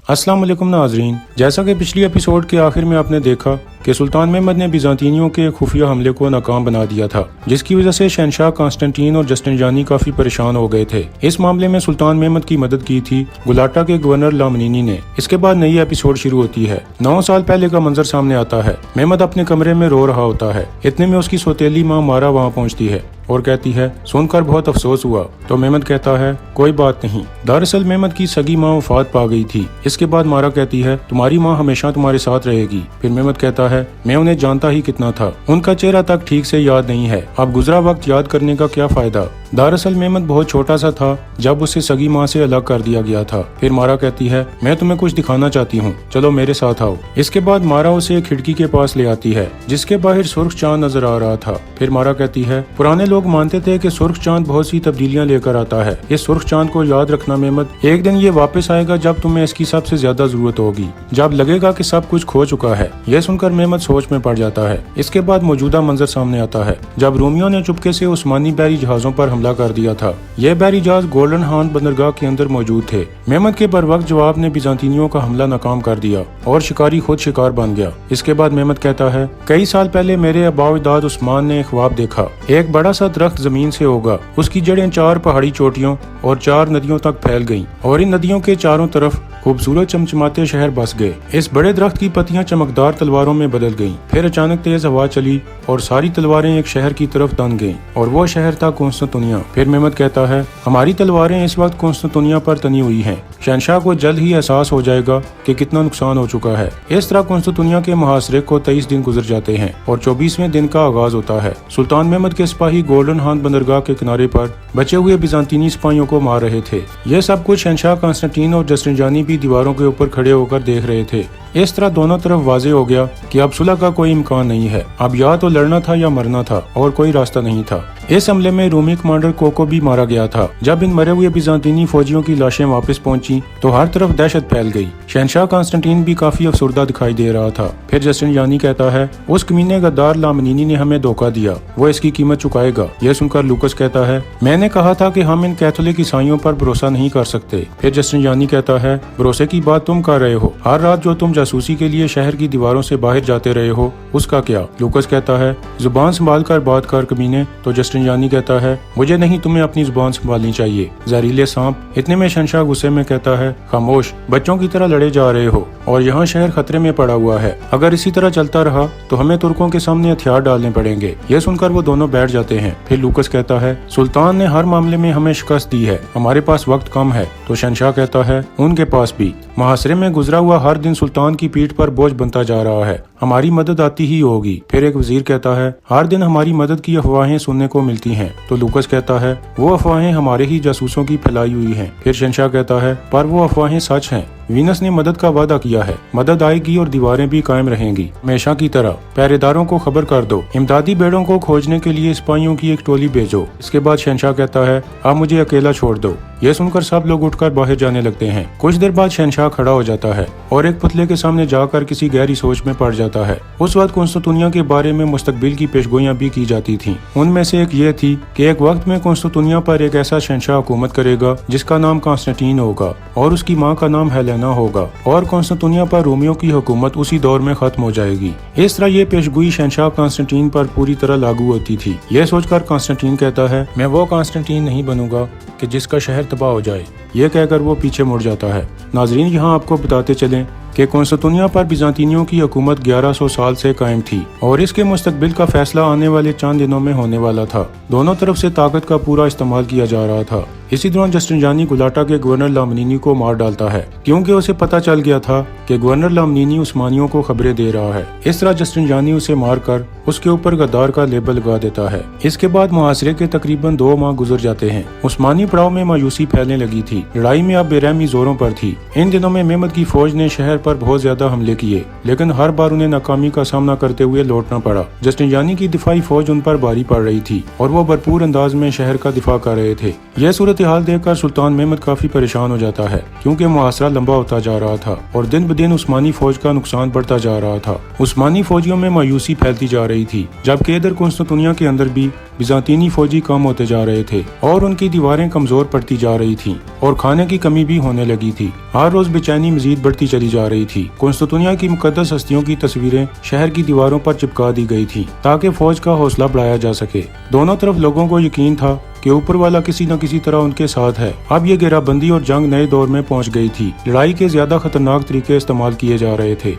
अस्सलाम वालेकुम नाजरीन, जैसा कि पिछली एपिसोड के आखिर में आपने देखा कि सुल्तान महमद ने बिजांतीनियों के खुफिया हमले को नाकाम बना दिया था, जिसकी वजह से शहनशाह कॉन्स्टेंटीन और जस्टिनजानी काफी परेशान हो गए थे। इस मामले में सुल्तान महमद की मदद की थी गुलाटा के गवर्नर लामनीनी ने। इसके बाद नई एपिसोड शुरू होती है। 9 साल पहले का मंजर सामने आता है। महमद अपने कमरे में रो रहा होता है। इतने में उसकी सौतेली माँ मारा वहाँ पहुँचती है और कहती है, सुनकर बहुत अफसोस हुआ। तो महमद कहता है, कोई बात नहीं। दरअसल महमद की सगी माँ वफात पा गई थी। इसके बाद मारा कहती है, तुम्हारी माँ हमेशा तुम्हारे साथ रहेगी। फिर महमद कहता है, मैं उन्हें जानता ही कितना था, उनका चेहरा तक ठीक से याद नहीं है। अब गुजरा वक्त याद करने का क्या फायदा। दरअसल महमद बहुत छोटा सा था जब उसे सगी माँ से अलग कर दिया गया था। फिर मारा कहती है, मैं तुम्हें कुछ दिखाना चाहती हूँ, चलो मेरे साथ आओ। इसके बाद मारा उसे खिड़की के पास ले आती है जिसके बाहर सुर्ख चांद नजर आ रहा था। फिर मारा कहती है, पुराने लोग मानते थे कि सुर्ख चांद बहुत सी तब्दीलियां लेकर आता है। इस सुर्ख चांद को याद रखना महमद, एक दिन ये वापस आएगा जब तुम्हें इसकी सबसे ज्यादा जरूरत होगी, जब लगेगा कि सब कुछ खो चुका है। यह सुनकर महमद सोच में पड़ जाता है। इसके बाद मौजूदा मंजर सामने आता है जब रोमियो ने चुपके से उस्मानी बहरी जहाजों पर हमला कर दिया था। यह बहरी जहाज गोल्डन हान बंदरगाह के अंदर मौजूद थे। महमद के बरवक्त जवाब ने बिजांतीनियों का हमला नाकाम कर दिया और शिकारी खुद शिकार बन गया। इसके बाद महमद कहता है, कई साल पहले मेरे अबावदाद उस्मान ने ख्वाब देखा, एक बड़ा सा दरख्त जमीन से होगा, उसकी जड़ें 4 पहाड़ी चोटियों और 4 नदियों तक फैल गईं और इन नदियों के चारों तरफ खूबसूरत चमचमाते शहर बस गए। इस बड़े दरख्त की पत्तियां चमकदार तलवारों में बदल गईं। फिर अचानक तेज हवा चली और सारी तलवारें एक शहर की तरफ तन गईं और वो शहर था कॉन्स्टेंटिनिया। फिर महमद कहता है, हमारी तलवारें इस वक्त कॉन्स्टेंटिनिया पर तनी हुई हैं। शहनशाह को जल्द ही एहसास हो जाएगा कि कितना नुकसान हो चुका है। इस तरह कॉन्स्टेंटिनिया के मुहासरे को 23 दिन गुजर जाते हैं और 24वें दिन का आगाज होता है। सुल्तान महमद के सिपाही गोल्डन हान बंदरगाह के किनारे पर बचे हुए बिजांतीनी सिपाहियों को मार रहे थे। यह सब कुछ शहनशाह कॉन्स्टेंटीन और जस्टिनजानी भी दीवारों के ऊपर खड़े होकर देख रहे थे। इस तरह दोनों तरफ वाजे हो गया कि अब सुलह का कोई इम्कान नहीं है। अब या तो लड़ना था या मरना था और कोई रास्ता नहीं था। इस हमले में रूमी कमांडर कोको भी मारा गया था। जब इन मरे हुए बिजांतीनी फौजियों की लाशें वापस पहुंची तो हर तरफ दहशत फैल गई। शहनशाह कॉन्स्टेंटीन भी काफी अफसुर्दा दिखाई दे रहा था। फिर जस्टिनजानी कहता है, उस कमीने गद्दार लामनीनी ने हमें धोखा दिया, वो इसकी कीमत चुकाएगा। यह सुनकर लूकस कहता है, मैंने कहा था कि हम इन कैथोलिक ईसाइयों पर भरोसा नहीं कर सकते। फिर जस्टिनजानी कहता है, भरोसे की बात तुम कर रहे हो, हर रात जो तुम जासूसी के लिए शहर की दीवारों से बाहर जाते रहे हो उसका क्या। लूकस कहता है, जुबान संभाल कर बात कर कमीने। तो जस्टिनजानी कहता है, मुझे नहीं, तुम्हें अपनी जुबान संभालनी चाहिए, जहरीले सांप। इतने में शहनशाह गुस्से में कहता है, खामोश, बच्चों की तरह लड़े जा रहे हो और यहाँ शहर खतरे में पड़ा हुआ है। अगर इसी तरह चलता रहा तो हमें तुर्कों के सामने हथियार डालने पड़ेंगे। यह सुनकर वो दोनों बैठ जाते हैं। फिर लूकस कहता है, सुल्तान ने हर मामले में हमें शिकस्त दी है, हमारे पास वक्त कम है। तो शहनशाह कहता है, उनके पास भी। मुहासरे में गुजरा हुआ हर दिन सुल्तान की पीठ पर बोझ बनता जा रहा है, हमारी मदद आती ही होगी। फिर एक वजीर कहता है, हर दिन हमारी मदद की अफवाहें सुनने को मिलती हैं। तो लूकस कहता है, वो अफवाहें हमारे ही जासूसों की फैलाई हुई हैं। फिर शहनशाह कहता है, पर वो अफवाहें सच हैं। वीनस ने मदद का वादा किया है, मदद आएगी और दीवारें भी कायम रहेंगी हमेशा की तरह। पहरेदारों को खबर कर दो, इमदादी बेड़ों को खोजने के लिए सिपाहियों की एक टोली भेजो। इसके बाद शहनशाह कहता है, अब मुझे अकेला छोड़ दो। यह सुनकर सब लोग उठकर बाहर जाने लगते हैं। कुछ देर बाद शहनशाह खड़ा हो जाता है और एक पुतले के सामने जाकर किसी गहरी सोच में पड़ जाता है। उस वक्त कॉन्स्टेंटिनिया के बारे में मुस्तकबिल की पेशगोइयां भी की जाती थीं। उनमें से एक ये थी कि एक वक्त में कॉन्स्टेंटिनिया पर एक ऐसा शहनशाह हुकूमत करेगा जिसका नाम कॉन्स्टेंटीन होगा और उसकी माँ का नाम हेलेना होगा और कॉन्स्टेंटिनिया पर रोमियो की हुकूमत उसी दौर में खत्म हो जाएगी। इस तरह ये पेशगोई शहनशाह कॉन्स्टेंटीन पर पूरी तरह लागू होती थी। यह सोचकर कॉन्स्टेंटीन कहता है, मैं वो कॉन्स्टेंटीन नहीं बनूंगा कि जिसका शहर तबाह हो जाए। ये कहकर वो पीछे मुड़ जाता है। नाजरीन, यहाँ आपको बताते चलें कि कॉन्स्टेंटिनिया पर बिजांतीनियों की हुकूमत 1100 साल से कायम थी और इसके मुस्तकबिल का फैसला आने वाले चंद दिनों में होने वाला था। दोनों तरफ से ताकत का पूरा इस्तेमाल किया जा रहा था। इसी दौरान जस्टिनजानी गुलाटा के गवर्नर लामनीनी को मार डालता है क्योंकि उसे पता चल गया था कि गवर्नर लामनीनी उस्मानियों को खबरें दे रहा है। इस तरह जस्टिनजानी उसे मारकर उसके ऊपर गद्दार का लेबल लगा देता है। इसके बाद मुहासरे के तकरीबन 2 माह गुजर जाते हैं। उस्मानी पड़ाव में मायूसी फैलने लगी थी। लड़ाई में अब बेरहमी जोरों पर थी। इन दिनों में महमद की फौज ने शहर पर बहुत ज्यादा हमले किए, लेकिन हर बार उन्हें नाकामी का सामना करते हुए लौटना पड़ा। जस्टिनजानी की दिफाई फौज उन पर भारी पड़ रही थी और वो भरपूर अंदाज में शहर का दिफा कर रहे थे। यह सूरत صورتحال دیکھ کر سلطان محمد کافی پریشان ہو جاتا ہے کیونکہ محاصرہ لمبا ہوتا جا رہا تھا اور دن بدن عثمانی فوج کا نقصان بڑھتا جا رہا تھا۔ عثمانی فوجیوں میں مایوسی پھیلتی جا رہی تھی، جبکہ ادھر قسطنطنیہ کے اندر بھی بیزانطینی فوجی کم ہوتے جا رہے تھے اور ان کی دیواریں کمزور پڑتی جا رہی تھیں اور کھانے کی کمی بھی ہونے لگی تھی۔ ہر روز بے چینی مزید بڑھتی چلی جا رہی تھی۔ قسطنطنیہ کی مقدس ہستیوں کی تصویریں شہر کی دیواروں پر چپکا دی گئی تھیں تاکہ فوج کا حوصلہ بڑھایا جا سکے۔ دونوں طرف لوگوں کو یقین تھا کہ اوپر والا کسی نہ کسی طرح ان کے ساتھ ہے۔ اب یہ گھیرا بندی اور جنگ نئے دور میں پہنچ گئی تھی۔ لڑائی کے زیادہ خطرناک طریقے استعمال کیے جا رہے تھے۔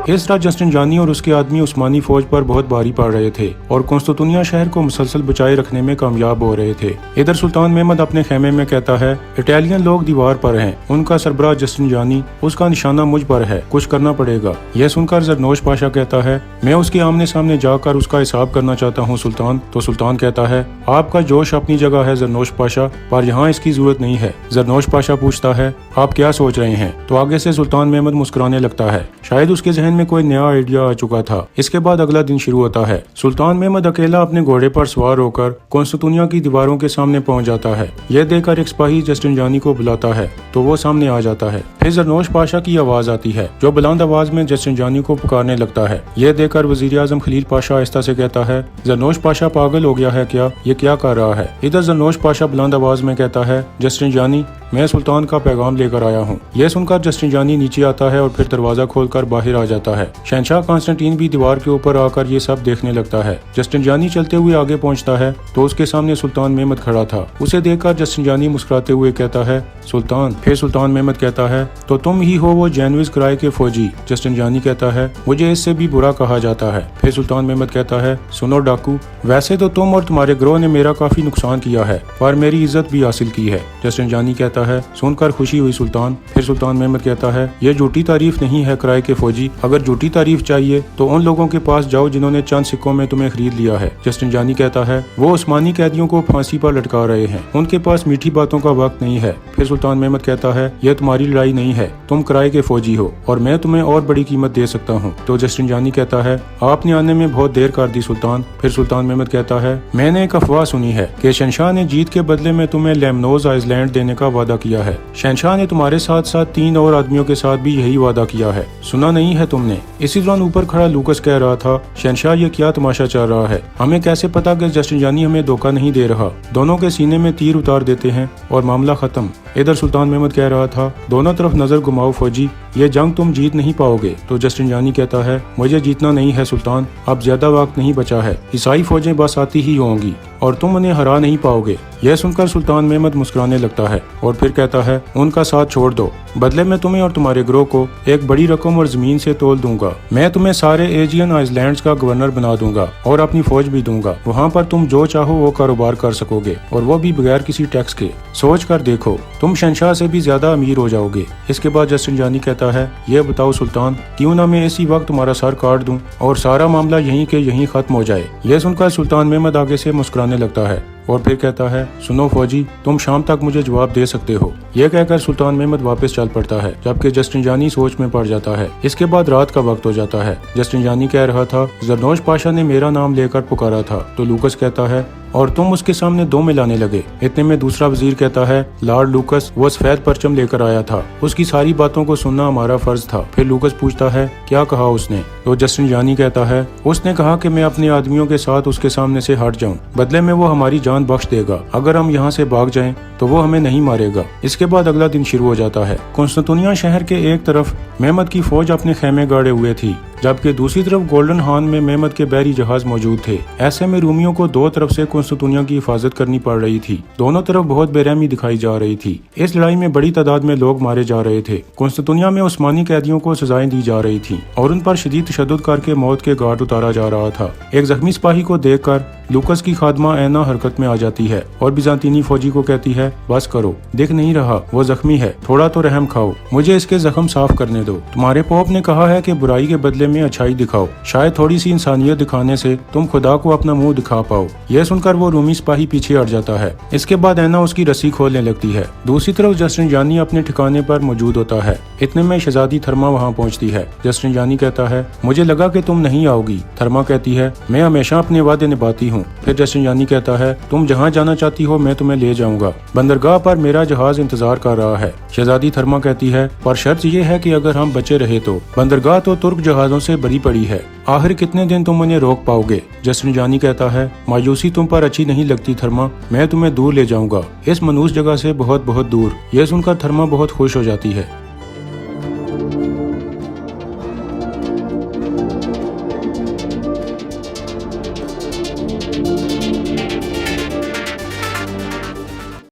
اس طرح جسٹنجانی اور اس کے آدمی عثمانی فوج پر بہت بھاری پڑ رہے تھے اور قسطنطنیہ شہر کو مسلسل بچائے رکھنے میں کامیاب ہو رہے تھے۔ ادھر سلطان محمد اپنے خیمے میں کہتا ہے اٹالین لوگ دیوار پر ہیں، ان کا سربراہ جسٹنجانی، اس کا نشانہ مجھ پر ہے، کچھ کرنا پڑے گا۔ یہ سن کر زرنوش پاشا کہتا ہے میں اس کے آمنے سامنے جا کر اس کا حساب کرنا چاہتا ہوں سلطان۔ تو سلطان کہتا ہے آپ کا جوش اپنی جگہ ہے زرنوش پاشا، پر یہاں اس کی ضرورت نہیں ہے۔ زرنوش پاشا پوچھتا ہے آپ کیا سوچ رہے ہیں؟ تو آگے سے سلطان محمد مسکرانے لگتا ہے، شاید اس کے ذہن میں کوئی نیا آئیڈیا آ چکا تھا۔ اس کے بعد اگلا دن شروع ہوتا ہے۔ سلطان محمد اکیلا اپنے گھوڑے پر سوار ہو کر قسطنطنیہ کی دیواروں کے سامنے پہنچ جاتا ہے۔ یہ دیکھ کر ایک سپاہی جسٹنجانی کو بلاتا ہے تو وہ سامنے آ جاتا ہے۔ پھر زرنوش پاشا کی آواز آتی ہے جو بلند آواز میں جسٹنجانی کو پکارنے لگتا ہے۔ یہ دیکھ کر وزیر اعظم خلیل پاشا آہستہ سے کہتا ہے زرنوش پاشا پاگل ہو گیا ہے کیا؟ یہ کیا کر رہا ہے؟ ادھر زرنوش پاشا بلند آواز میں کہتا ہے جسٹنجانی میں سلطان کا پیغام لے کر آیا ہوں۔ یہ سن کر جسٹنجانی نیچے آتا ہے اور پھر دروازہ کھول کر باہر آ جاتا ہے۔ شہنشاہ کانسٹنٹین بھی دیوار کے اوپر آ کر یہ سب دیکھنے لگتا ہے۔ جسٹنجانی چلتے ہوئے آگے پہنچتا ہے تو اس کے سامنے سلطان محمد کھڑا تھا۔ اسے دیکھ کر جسٹنجانی مسکراتے ہوئے کہتا ہے سلطان۔ پھر سلطان محمد کہتا ہے تو تم ہی ہو وہ جینویز کرائے کے فوجی؟ جسٹنجانی کہتا ہے مجھے اس سے بھی برا کہا جاتا ہے۔ پھر سلطان محمد کہتا ہے سنو ڈاکو، ویسے تو تم اور تمہارے گروہ نے میرا کافی نقصان کیا ہے پر میری عزت بھی حاصل کی ہے۔ جسٹنجانی کہتا ہے سن کر خوشی ہوئی سلطان۔ پھر سلطان محمد کہتا ہے یہ جھوٹی تعریف نہیں ہے کرائے کے فوجی، اگر جھوٹی تعریف چاہیے تو ان لوگوں کے پاس جاؤ جنہوں نے چند سکوں میں تمہیں خرید لیا ہے۔ جسٹنجانی کہتا ہے وہ عثمانی قیدیوں کو پھانسی پر لٹکا رہے ہیں، ان کے پاس میٹھی باتوں کا وقت نہیں ہے۔ پھر سلطان محمد کہتا ہے یہ تمہاری لڑائی نہیں ہے، تم کرائے کے فوجی ہو اور میں تمہیں اور بڑی قیمت دے سکتا ہوں۔ تو جسٹنجانی کہتا ہے آپ نے آنے میں بہت دیر کر دی سلطان۔ پھر سلطان محمد کہتا ہے میں نے ایک افواہ سنی ہے کہ شہنشاہ نے جیت کے بدلے میں تمہیں لیمنوز آئس لینڈ دینے کا وعدہ کیا ہے۔ شہنشاہ نے تمہارے ساتھ ساتھ 3 اور آدمیوں کے ساتھ بھی یہی وعدہ کیا ہے، سنا نہیں ہے تم نے؟ اسی دوران اوپر کھڑا لوکس کہہ رہا تھا شہنشاہ یہ کیا تماشا چل رہا ہے؟ ہمیں کیسے پتا کہ جسٹنجانی ہمیں دھوکہ نہیں دے رہا؟ دونوں کے سینے میں تیر اتار دیتے ہیں اور معاملہ ختم۔ ادھر سلطان محمد کہہ رہا تھا دونوں طرف نظر گھماؤ فوجی، یہ جنگ تم جیت نہیں پاؤ گے۔ تو جسٹنجانی کہتا ہے مجھے جیتنا نہیں ہے سلطان، اب زیادہ وقت نہیں بچا ہے، عیسائی فوجیں بس آتی ہی ہوں گی اور تم انہیں ہرا نہیں پاؤ گے۔ یہ سن کر سلطان محمد مسکرانے لگتا ہے اور پھر کہتا ہے ان کا ساتھ چھوڑ دو، بدلے میں تمہیں اور تمہارے گروہ کو ایک بڑی رقم اور زمین سے تول دوں گا۔ میں تمہیں سارے ایجین آئس لینڈز کا گورنر بنا دوں گا اور اپنی فوج بھی دوں گا، وہاں پر تم جو چاہو وہ کاروبار کر سکو گے اور وہ بھی بغیر کسی ٹیکس کے۔ سوچ کر دیکھو، تم شہنشاہ سے بھی زیادہ امیر ہو جاؤ گے۔ اس کے بعد جسٹنجانی کہتا ہے یہ بتاؤ سلطان، کیوں نہ میں اسی وقت تمہارا سر کاٹ دوں اور سارا معاملہ یہیں کے یہیں ختم ہو جائے۔ یہ سن کر سلطان محمد آگے سے مسکرانے لگتا ہے اور پھر کہتا ہے سنو فوجی، تم شام تک مجھے جواب دے سکتے ہو۔ یہ کہہ کر سلطان محمد واپس چل پڑتا ہے جبکہ جسٹنجانی سوچ میں پڑ جاتا ہے۔ اس کے بعد رات کا وقت ہو جاتا ہے۔ جسٹنجانی کہہ رہا تھا زرنوش پاشا نے میرا نام لے کر پکارا تھا، تو لوکس کہتا ہے اور تم اس کے سامنے 2 ملانے لگے۔ اتنے میں دوسرا وزیر کہتا ہے لارڈ لوکس وہ سفید پرچم لے کر آیا تھا، اس کی ساری باتوں کو سننا ہمارا فرض تھا۔ پھر لوکس پوچھتا ہے کیا کہا اس نے؟ تو جسٹنجانی کہتا ہے اس نے کہا کہ میں اپنے آدمیوں کے ساتھ اس کے سامنے سے ہٹ جاؤں، بدلے میں وہ ہماری جان بخش دے گا، اگر ہم یہاں سے بھاگ جائیں تو وہ ہمیں نہیں مارے گا۔ اس کے بعد اگلا دن شروع ہو جاتا ہے۔ قسطنطنیہ شہر کے ایک طرف محمد کی فوج اپنے خیمے گاڑے ہوئے تھی، جبکہ دوسری طرف گولڈن ہان میں محمد کے بحری جہاز موجود تھے۔ ایسے میں رومیوں کو 2 طرف سے قسطنطنیہ کی حفاظت کرنی پڑ رہی تھی۔ دونوں طرف بہت بے رحمی دکھائی جا رہی تھی۔ اس لڑائی میں بڑی تعداد میں لوگ مارے جا رہے تھے۔ قسطنطنیہ میں عثمانی قیدیوں کو سزائیں دی جا رہی تھیں اور ان پر شدید تشدد کر کے موت کے گھاٹ اتارا جا رہا تھا۔ ایک زخمی سپاہی کو دیکھ کر لوکس کی خادمہ اینا حرکت میں آ جاتی ہے اور بیزانطینی فوجی کو کہتی ہے بس کرو، دیکھ نہیں رہا وہ زخمی ہے، تھوڑا تو رحم کھاؤ، مجھے اس کے زخم صاف کرنے دو۔ تمہارے پوپ نے کہا ہے کہ برائی کے بدلے में अच्छाई दिखाओ, शायद थोड़ी सी इंसानियत दिखाने से तुम खुदा को अपना मुंह दिखा पाओ। यह सुनकर वो रूमी सिपाही पीछे हट जाता है। इसके बाद ऐना उसकी रस्सी खोलने लगती है। दूसरी तरफ जस्टिन जानी अपने ठिकाने पर मौजूद होता है। इतने में शहजादी थर्मा वहाँ पहुँचती है। जस्टिन जानी कहता है, मुझे लगा कि तुम नहीं आओगी। थर्मा कहती है, मैं हमेशा अपने वादे निभाती हूँ। फिर जस्टिन जानी कहता है, तुम जहाँ जाना चाहती हो मैं तुम्हें ले जाऊंगा। बंदरगाह पर मेरा जहाज इंतजार कर रहा है। शहजादी थर्मा कहती है, पर शर्त ये है कि अगर हम बचे रहे तो। बंदरगाह तो तुर्क जहाजों से भरी पड़ी है, आखिर कितने दिन तुम उन्हें रोक पाओगे। जस्टिन जानी कहता है, मायूसी तुम पर अच्छी नहीं लगती थर्मा, मैं तुम्हें दूर ले जाऊंगा, इस मनहूस जगह से बहुत बहुत दूर। यह सुनकर थर्मा बहुत खुश हो जाती है।